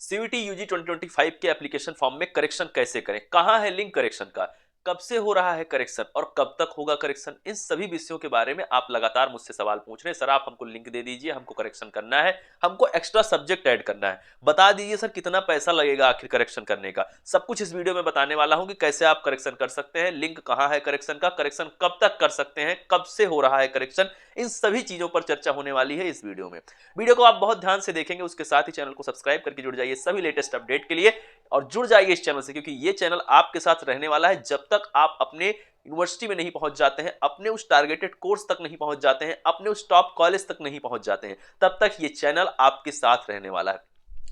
CVT UG 2025 के application form में correction कैसे करें, कहां है लिंक करेक्शन का, कब से हो रहा है करेक्शन और कब तक होगा करेक्शन, इन सभी विषयों के बारे में आप लगातार मुझसे सवाल पूछ रहे हैं। सर आप हमको लिंक दे दीजिए, हमको करेक्शन करना है, हमको एक्स्ट्रा सब्जेक्ट ऐड करना है, बता दीजिए सर कितना पैसा लगेगा आखिर करेक्शन करने का। सब कुछ इस वीडियो में बताने वाला हूं कि कैसे आप करेक्शन कर सकते हैं, लिंक कहां है करेक्शन का, करेक्शन कब तक कर सकते हैं, कब से हो रहा है करेक्शन, इन सभी चीजों पर चर्चा होने वाली है इस वीडियो में। वीडियो को आप बहुत ध्यान से देखेंगे, उसके साथ ही चैनल को सब्सक्राइब करके जुड़ जाइए सभी लेटेस्ट अपडेट के लिए और जुड़ जाइए इस चैनल से, क्योंकि ये चैनल आपके साथ रहने वाला है जब तक आप अपने यूनिवर्सिटी में नहीं पहुंच जाते हैं, अपने उस टारगेटेड कोर्स तक नहीं पहुंच जाते हैं, अपने उस टॉप कॉलेज तक नहीं पहुंच जाते हैं, तब तक ये चैनल आपके साथ रहने वाला है।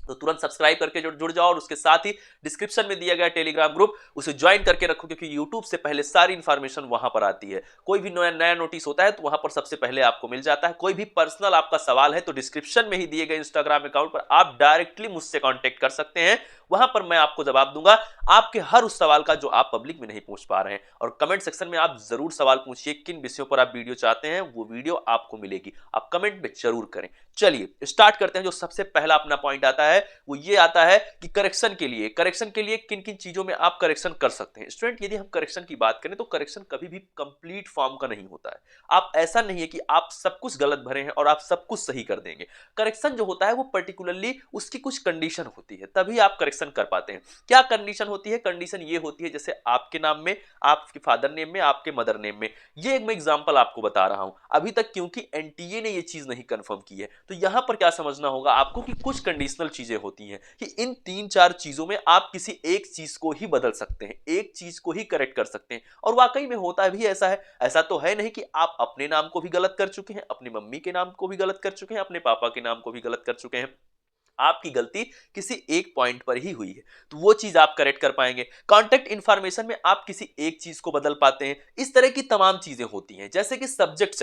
तो तुरंत सब्सक्राइब करके जुड़ जाओ और उसके साथ ही डिस्क्रिप्शन में दिया गया टेलीग्राम ग्रुप उसे ज्वाइन करके रखो, क्योंकि यूट्यूब से पहले सारी इंफॉर्मेशन वहां पर आती है। कोई भी नया नोटिस होता है तो वहां पर सबसे पहले आपको मिल जाता है। कोई भी पर्सनल आपका सवाल है तो डिस्क्रिप्शन में ही दिए गए इंस्टाग्राम अकाउंट पर आप डायरेक्टली मुझसे कांटेक्ट कर सकते हैं, वहां पर मैं आपको जवाब दूंगा आपके हर उस सवाल का जो आप पब्लिक में नहीं पूछ पा रहे हैं। और कमेंट सेक्शन में आप जरूर सवाल पूछिए, किन विषयों पर आप वीडियो चाहते हैं वो वीडियो आपको मिलेगी, आप कमेंट में जरूर करें। चलिए स्टार्ट करते हैं। जो सबसे पहला अपना पॉइंट आता है वो ये आता है कि करेक्शन के लिए किन किन चीजों में आप करेक्शन कर सकते हैं। स्टूडेंट यदि हम करेक्शन की बात करें तो करेक्शन कभी भी कंप्लीट फॉर्म का नहीं होता है। आप ऐसा नहीं है कि आप सब कुछ गलत भरे हैं और आप सब कुछ सही कर देंगे। करेक्शन जो होता है वो पर्टिकुलरली उसकी कुछ कंडीशन होती है, तभी आप करेक्शन कर पाते हैं। क्या कंडीशन होती है? कंडीशन ये होती है जैसे आपके नाम में, आपके फादर नेम में, आपके मदर नेम में। ये एक मैं एग्जांपल आपको बता रहा हूं अभी तक, क्योंकि एनटीए ने ये चीज नहीं कंफर्म की है। तो यहां पर क्या समझना होगा आपको कि कुछ कंडीशनल चीजें होती हैं कि इन 3-4 चीजों में आप किसी एक चीज को ही बदल सकते हैं, एक चीज को ही करेक्ट कर सकते हैं। और वाकई में होता भी ऐसा है। ऐसा तो है नहीं कि आप अपने नाम को भी गलत कर चुके हैं, अपनी मम्मी के नाम को भी गलत कर चुके हैं, अपने पापा के नाम को भी गलत कर चुके हैं। आपकी गलती किसी एक पॉइंट पर ही हुई है, तो वो चीज आप करेक्ट कर पाएंगे। कॉन्टेक्ट इंफॉर्मेशन में आप किसी एक चीज को बदल पाते हैं। इस तरह की तमाम चीजें होती हैं। जैसे कि सब्जेक्ट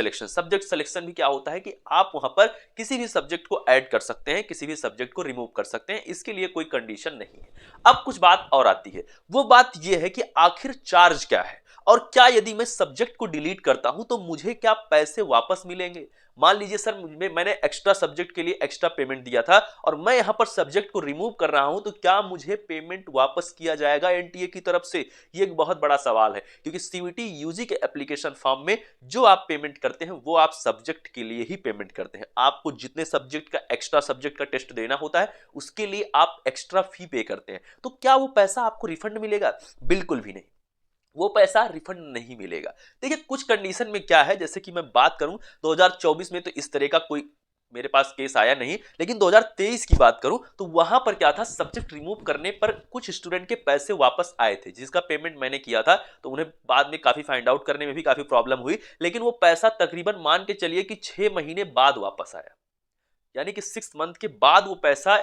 सिलेक्शन भी क्या होता है कि आप वहां पर किसी भी सब्जेक्ट को ऐड कर सकते हैं, किसी भी सब्जेक्ट को रिमूव कर सकते हैं, इसके लिए कोई कंडीशन नहीं है। अब कुछ बात और आती है, वो बात यह है कि आखिर चार्ज क्या है और क्या यदि मैं सब्जेक्ट को डिलीट करता हूं तो मुझे क्या पैसे वापस मिलेंगे। मान लीजिए सर मैंने एक्स्ट्रा सब्जेक्ट के लिए एक्स्ट्रा पेमेंट दिया था और मैं यहां पर सब्जेक्ट को रिमूव कर रहा हूं, तो क्या मुझे पेमेंट वापस किया जाएगा एनटीए की तरफ से? ये एक बहुत बड़ा सवाल है, क्योंकि सीवीटी यूजी के एप्लीकेशन फॉर्म में जो आप पेमेंट करते हैं वो आप सब्जेक्ट के लिए ही पेमेंट करते हैं। आपको जितने सब्जेक्ट का एक्स्ट्रा सब्जेक्ट का टेस्ट देना होता है उसके लिए आप एक्स्ट्रा फी पे करते हैं। तो क्या वो पैसा आपको रिफंड मिलेगा? बिल्कुल भी नहीं, वो पैसा रिफंड नहीं मिलेगा। देखिए कुछ कंडीशन में क्या है, जैसे कि मैं बात करूं 2024 में तो इस तरह का कोई मेरे पास केस आया नहीं, लेकिन 2023 की बात करूं तो वहां पर क्या था, सब्जेक्ट रिमूव करने पर कुछ स्टूडेंट के पैसे वापस आए थे जिसका पेमेंट मैंने किया था। तो उन्हें बाद में काफी फाइंड आउट करने में भी काफी प्रॉब्लम हुई, लेकिन वो पैसा तकरीबन मान के चलिए कि 6 महीने बाद वापस आया, यानी कि 6 मंथ के बाद वो पैसा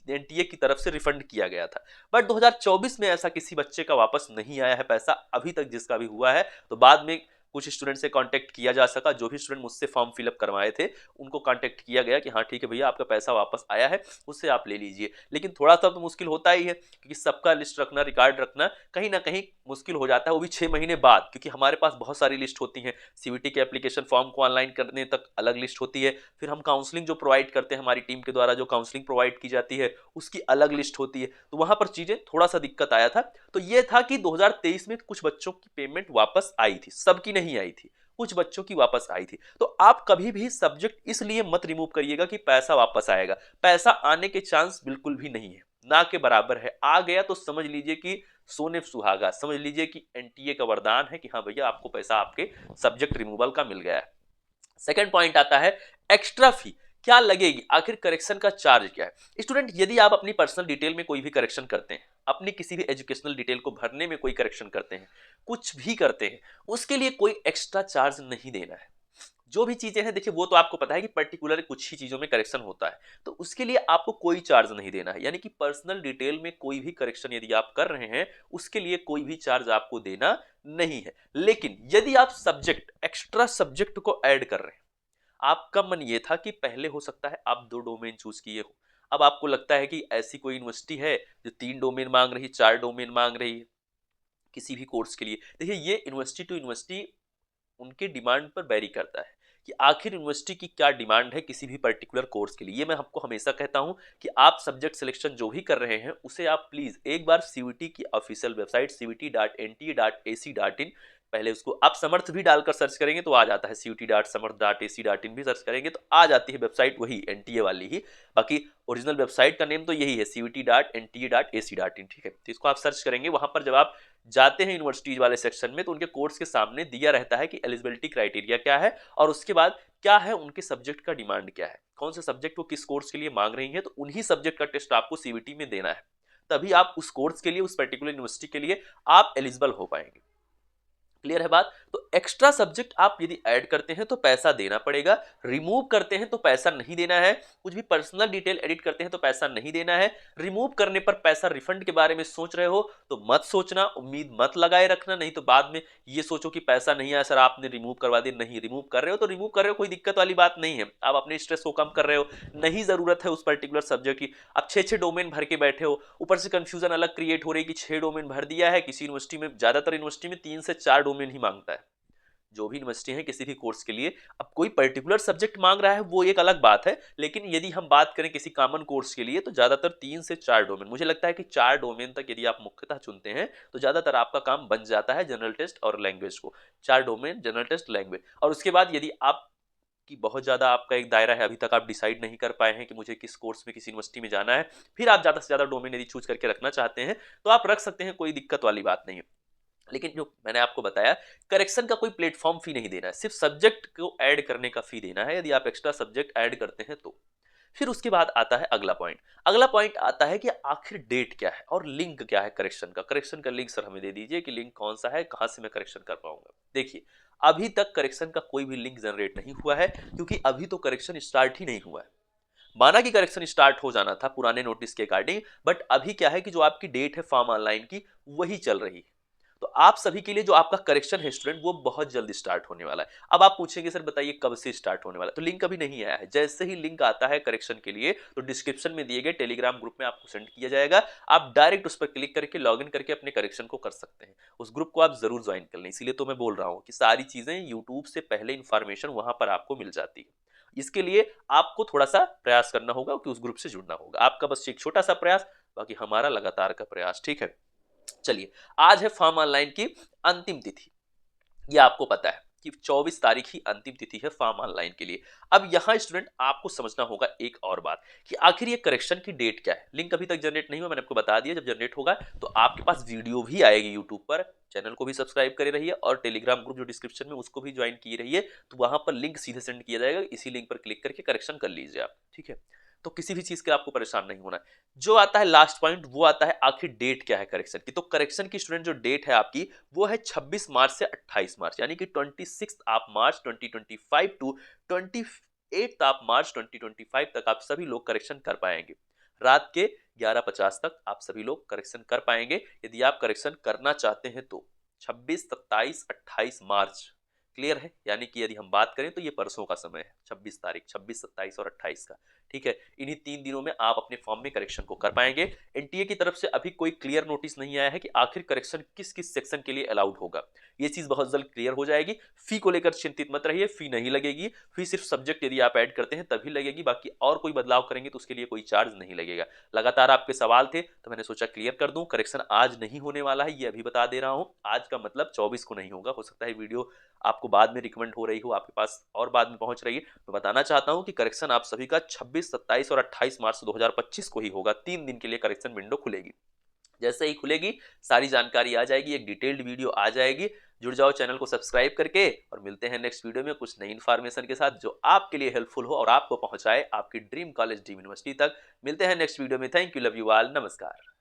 एनटीए की तरफ से रिफंड किया गया था। बट 2024 में ऐसा किसी बच्चे का वापस नहीं आया है पैसा अभी तक, जिसका भी हुआ है। तो बाद में कुछ स्टूडेंट से कांटेक्ट किया जा सका, जो भी स्टूडेंट मुझसे फॉर्म फिलअप करवाए थे उनको कांटेक्ट किया गया कि हाँ ठीक है भैया आपका पैसा वापस आया है, उससे आप ले लीजिए। लेकिन थोड़ा सा तो मुश्किल होता ही है, क्योंकि सबका लिस्ट रखना, रिकॉर्ड रखना कहीं ना कहीं मुश्किल हो जाता है, वो भी 6 महीने बाद, क्योंकि हमारे पास बहुत सारी लिस्ट होती है। सीवीटी के एप्लीकेशन फॉर्म को ऑनलाइन करने तक अलग लिस्ट होती है, फिर हम काउंसलिंग जो प्रोवाइड करते हैं, हमारी टीम के द्वारा जो काउंसलिंग प्रोवाइड की जाती है उसकी अलग लिस्ट होती है। तो वहां पर चीजें थोड़ा सा दिक्कत आया था। तो ये था कि 2023 में कुछ बच्चों की पेमेंट वापस आई थी, सबकी नहीं आई थी, कुछ बच्चों की वापस आई थी। तो आप कभी भी सब्जेक्ट इसलिए मत रिमूव करिएगा कि पैसा वापस आएगा। पैसा आने के चांस बिल्कुल भी नहीं है, ना के बराबर है। आ गया तो समझ लीजिए कि सोने पे सुहागा, समझ लीजिए कि एनटीए का वरदान है कि हाँ भैया आपको पैसा आपके सब्जेक्ट रिमूवल का मिल गया है। सेकंड पॉइंट आता है एक्स्ट्रा फी क्या लगेगी, आखिर करेक्शन का चार्ज क्या है। स्टूडेंट यदि आप अपनी पर्सनल डिटेल में कोई भी करेक्शन करते हैं, अपनी किसी भी एजुकेशनल डिटेल को भरने में कोई करेक्शन करते हैं, कुछ भी करते हैं, उसके लिए कोई एक्स्ट्रा चार्ज नहीं देना है। जो भी चीजें हैं देखिए वो तो आपको पता है कि पर्टिकुलर कुछ ही चीजों में करेक्शन होता है, तो उसके लिए आपको कोई चार्ज नहीं देना है। यानी कि पर्सनल डिटेल में कोई भी करेक्शन यदि आप कर रहे हैं उसके लिए कोई भी चार्ज आपको देना नहीं है। लेकिन यदि आप सब्जेक्ट, एक्स्ट्रा सब्जेक्ट को ऐड कर रहे हैं, आपका मन ये था कि पहले हो सकता है आप 2 डोमेन चूज किए हो, अब आपको लगता है कि ऐसी कोई यूनिवर्सिटी है जो 3 डोमेन मांग रही है, 4 डोमेन मांग रही है किसी भी कोर्स के लिए। देखिए ये यूनिवर्सिटी टू यूनिवर्सिटी उनके डिमांड पर वेरी करता है कि आखिर यूनिवर्सिटी की क्या डिमांड है किसी भी पर्टिकुलर कोर्स के लिए। ये मैं आपको हमेशा कहता हूं कि आप सब्जेक्ट सिलेक्शन जो भी कर रहे हैं उसे आप प्लीज एक बार सीवीटी की ऑफिशियल वेबसाइट cvt.nta.ac.in, पहले उसको आप समर्थ भी डालकर सर्च करेंगे तो आ जाता है, cvt.समर्थ.ac.in भी सर्च करेंगे तो आ जाती है वेबसाइट वही एनटीए वाली ही। बाकी ओरिजिनल वेबसाइट का नेम तो यही है cvt.nta.ac.in, ठीक है। तो इसको आप सर्च करेंगे, वहां पर जब आप जाते हैं यूनिवर्सिटीज वाले सेक्शन में तो उनके कोर्स के सामने दिया रहता है कि एलिजिबिलिटी क्राइटेरिया क्या है और उसके बाद क्या है उनके सब्जेक्ट का डिमांड क्या है, कौन से सब्जेक्ट वो किस कोर्स के लिए मांग रही है, तो उन्हीं सब्जेक्ट का टेस्ट आपको सीवीटी में देना है, तभी आप उस कोर्स के लिए उस पर्टिकुलर यूनिवर्सिटी के लिए आप एलिजिबल हो पाएंगे। क्लियर है बात। तो एक्स्ट्रा सब्जेक्ट आप यदि ऐड करते हैं तो पैसा देना पड़ेगा, रिमूव करते हैं तो पैसा नहीं देना है, कुछ भी पर्सनल डिटेल एडिट करते हैं तो पैसा नहीं देना है। रिमूव करने पर पैसा रिफंड के बारे में सोच रहे हो तो मत सोचना, उम्मीद मत लगाए रखना, नहीं तो बाद में ये सोचो कि पैसा नहीं आया सर आपने रिमूव करवा दिया। नहीं, रिमूव कर रहे हो तो रिमूव कर रहे हो, कोई दिक्कत वाली बात नहीं है, आप अपने स्ट्रेस को कम कर रहे हो, नहीं जरूरत है उस पर्टिकुलर सब्जेक्ट की। आप 6 डोमेन भर के बैठे हो, ऊपर से कंफ्यूजन अलग क्रिएट हो रही है कि 6 डोमेन भर दिया है। किसी यूनिवर्सिटी में, ज्यादातर यूनिवर्सिटी में 3 से 4 डोमेन ही मांगता है, जो भी यूनिवर्सिटी है किसी भी कोर्स के लिए। अब कोई पर्टिकुलर सब्जेक्ट मांग रहा है वो एक अलग बात है, लेकिन यदि हम बात करें किसी कॉमन कोर्स के लिए तो ज्यादातर 3 से 4 डोमेन, मुझे लगता है कि 4 डोमेन तक यदि आप मुख्यतः चुनते हैं तो ज्यादातर आपका काम बन जाता है जनरल टेस्ट और लैंग्वेज को। 4 डोमेन, जनरल टेस्ट, लैंग्वेज, और उसके बाद यदि आप कि बहुत ज्यादा आपका एक दायरा है, अभी तक आप डिसाइड नहीं कर पाए हैं कि मुझे किस कोर्स में किस यूनिवर्सिटी में जाना है, फिर आप ज्यादा से ज्यादा डोमेन यदि चूज करके रखना चाहते हैं तो आप रख सकते हैं, कोई दिक्कत वाली बात नहीं है। लेकिन जो मैंने आपको बताया, करेक्शन का कोई प्लेटफॉर्म फी नहीं देना है, सिर्फ सब्जेक्ट को ऐड करने का फी देना है यदि आप एक्स्ट्रा सब्जेक्ट ऐड करते हैं तो। फिर उसके बाद आता है अगला पॉइंट। अगला पॉइंट आता है कि आखिर डेट क्या है और लिंक क्या है करेक्शन का। करेक्शन का लिंक सर हमें दे दीजिए कि लिंक कौन सा है, कहां से मैं करेक्शन कर पाऊंगा। देखिए, अभी तक करेक्शन का कोई भी लिंक जनरेट नहीं हुआ है क्योंकि अभी तो करेक्शन स्टार्ट ही नहीं हुआ है। माना कि करेक्शन स्टार्ट हो जाना था पुराने नोटिस के अकॉर्डिंग, बट अभी क्या है कि जो आपकी डेट है फॉर्म ऑनलाइन की वही चल रही है। तो आप सभी के लिए जो आपका करेक्शन है स्टूडेंट वो बहुत जल्दी स्टार्ट होने वाला है। अब आप पूछेंगे सर बताइए कब से स्टार्ट होने वाला है, तो लिंक अभी नहीं आया है। जैसे ही लिंक आता है करेक्शन के लिए तो डिस्क्रिप्शन में दिए गए टेलीग्राम ग्रुप में आपको सेंड किया जाएगा, आप डायरेक्ट उस पर क्लिक करके लॉग इन करके अपने करेक्शन को कर सकते हैं। उस ग्रुप को आप जरूर ज्वाइन कर लें, इसीलिए तो मैं बोल रहा हूँ कि सारी चीजें यूट्यूब से पहले इंफॉर्मेशन वहां पर आपको मिल जाती है। इसके लिए आपको थोड़ा सा प्रयास करना होगा कि उस ग्रुप से जुड़ना होगा, आपका बस एक छोटा सा प्रयास, बाकी हमारा लगातार का प्रयास, ठीक है। चलिए, आज है फॉर्म ऑनलाइन की अंतिम तिथि, ये आपको पता है कि 24 तारीख ही अंतिम तिथि है फॉर्म ऑनलाइन के लिए। अब यहां स्टूडेंट आपको समझना होगा एक और बात कि आखिर ये करेक्शन की डेट क्या है। लिंक अभी तक जनरेट नहीं हुआ, मैंने आपको बता दिया, जब जनरेट होगा तो आपके पास वीडियो भी आएगी यूट्यूब पर। चैनल को भी सब्सक्राइब करे रहिए और टेलीग्राम ग्रुप जो डिस्क्रिप्शन में उसको भी ज्वाइन किए रहिए, तो वहां पर लिंक सीधे सेंड किया जाएगा, इसी लिंक पर क्लिक करके करेक्शन कर लीजिए आप, ठीक है। तो किसी भी चीज के आपको परेशान नहीं होना है। जो आता है लास्ट पॉइंट वो आता है आखिर डेट क्या है करेक्शन की। तो करेक्शन की स्टूडेंट जो डेट है आपकी वो है 26 मार्च से 28 मार्च, यानी कि 26 of March 2025 to 28 of March 2025 तक आप सभी लोग करेक्शन कर पाएंगे। रात के 11:50 तक आप सभी लोग करेक्शन कर पाएंगे यदि आप करेक्शन करना चाहते हैं तो। 26, 27, 28 मार्च, क्लियर है। यानी कि यदि हम बात करें तो ये परसों का समय है, 26 तारीख, 26, 27 और 28 का, ठीक है। इन्हीं 3 दिनों में आप अपने फॉर्म में करेक्शन को कर पाएंगे। एनटीए की तरफ से अभी कोई क्लियर नोटिस नहीं आया है कि आखिर करेक्शन किस किस सेक्शन के लिए अलाउड होगा। ये चीज बहुत जल्द क्लियर हो जाएगी। फी को लेकर चिंतित मत रहिए, फी नहीं लगेगी, फी सिर्फ सब्जेक्ट यदि आप ऐड करते हैं तभी लगेगी, बाकी और कोई बदलाव करेंगे तो उसके लिए कोई चार्ज नहीं लगेगा। लगातार आपके सवाल थे तो मैंने सोचा क्लियर कर दूं। करेक्शन आज नहीं होने वाला है, ये अभी बता दे रहा हूं। आज का मतलब 24 को नहीं होगा, हो सकता है वीडियो आपको बाद में रिकमेंड हो रही हो, आपके पास और बाद में पहुंच रही है। मैं बताना चाहता हूं कि करेक्शन आप सभी का 26, 27 और 28 मार्च 2025 को ही होगा। 3 दिन के लिए करेक्शन विंडो खुलेगी। जैसे ही खुलेगी सारी जानकारी आ जाएगी, एक डिटेल्ड वीडियो आ जाएगी। जुड़ जाओ चैनल को सब्सक्राइब करके, और मिलते हैं नेक्स्ट वीडियो में कुछ नई इन्फॉर्मेशन के साथ जो आपके लिए हेल्पफुल हो और आपको पहुंचाए आपकी ड्रीम कॉलेज, ड्रीम यूनिवर्सिटी तक। मिलते हैं नेक्स्ट वीडियो में। Thank you, love you all, नमस्कार।